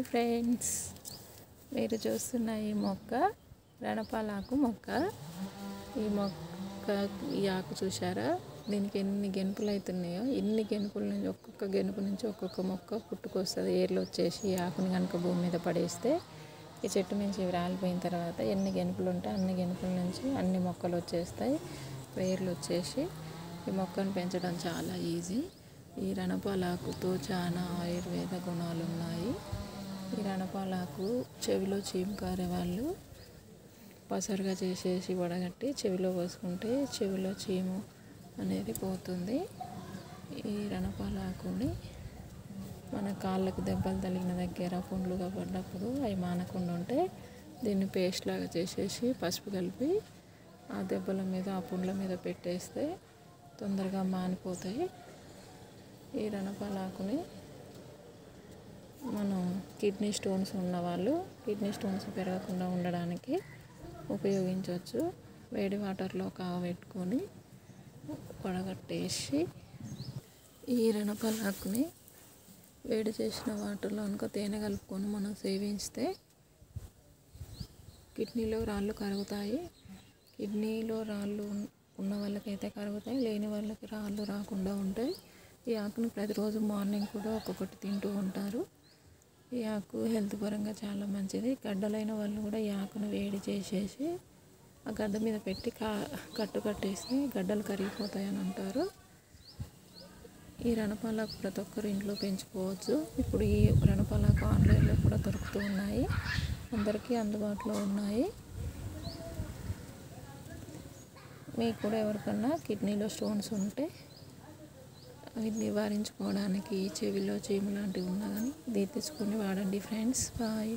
Hi friends, మీరు చూస్తున్న ఈ మొక్క రణపాలాకు మొక్క. ఈ మొక్క ఈ ఆకు చూసారా, దీనికి ఎన్ని గెనుపులు అవుతున్నాయో. ఇన్ని గెనుపుల నుంచి ఒక్కొక్క గెనుపు నుంచి ఒక్కొక్క మొక్క పుట్టుకొస్తుంది. ఏర్లు వచ్చేసి ఈ ఆకుని కనుక భూమి మీద పడేస్తే ఈ చెట్టు నుంచి రాలిపోయిన తర్వాత ఎన్ని గెనుపులు ఉంటాయి అన్ని గెనుపుల నుంచి అన్ని మొక్కలు వచ్చేస్తాయి. వేర్లు వచ్చేసి ఈ మొక్కను పెంచడం చాలా ఈజీ. ఈ రణపాలాకుతో చాలా ఆయుర్వేద గుణాలు ఉన్నాయి. ఈ రణపాలాకు చెవిలో చీము కారే వాళ్ళు పసరుగా చేసేసి వడగట్టి చెవిలో పోసుకుంటే చెవిలో చీము అనేది పోతుంది. ఈ రణపాలాకుని మన కాళ్ళకు దెబ్బలు తగిలిన దగ్గర పుండ్లుగా పడ్డప్పుడు అవి మానకుండా ఉంటే దీన్ని పేస్ట్ లాగా చేసేసి పసుపు కలిపి ఆ దెబ్బల మీద ఆ పుండ్ల మీద పెట్టేస్తే తొందరగా మానిపోతాయి. ఈ రణపాలాకుని మనం కిడ్నీ స్టోన్స్ ఉన్నవాళ్ళు కిడ్నీ స్టోన్స్ పెరగకుండా ఉండడానికి ఉపయోగించవచ్చు. వేడి వాటర్లో కాగబెట్టుకొని వడగట్టేసి ఈ రణపాలాకుని వేడి చేసిన వాటర్లో కనుక తేనె కలుపుకొని మనం సేవించితే కిడ్నీలో రాళ్ళు కరుగుతాయి. కిడ్నీలో రాళ్ళు ఉన్న వాళ్ళకైతే కరుగుతాయి, లేని వాళ్ళకి రాళ్ళు రాకుండా ఉంటాయి. ఈ ఆకును ప్రతిరోజు మార్నింగ్ కూడా ఒక్కొక్కటి తింటూ ఉంటారు. ఈ ఆకు హెల్త్ పరంగా చాలా మంచిది. గడ్డలైన వాళ్ళు కూడా ఈ ఆకును వేడి చేసేసి ఆ గడ్డ మీద పెట్టి కట్టేస్తే గడ్డలు కరిగిపోతాయని అంటారు. ఈ రణపాలాకు ప్రతి ఒక్కరు ఇంట్లో పెంచుకోవచ్చు. ఇప్పుడు ఈ రణపాలాకు ఆన్లైన్లో కూడా దొరుకుతూ ఉన్నాయి, అందరికీ అందుబాటులో ఉన్నాయి. మీకు కూడా ఎవరికన్నా కిడ్నీలో స్టోన్స్ ఉంటే అవి నివారించుకోవడానికి చెవిలో చీము లాంటివి ఉన్నా కానీ ఇది తెచ్చుకొని వాడండి ఫ్రెండ్స్. బాయ్.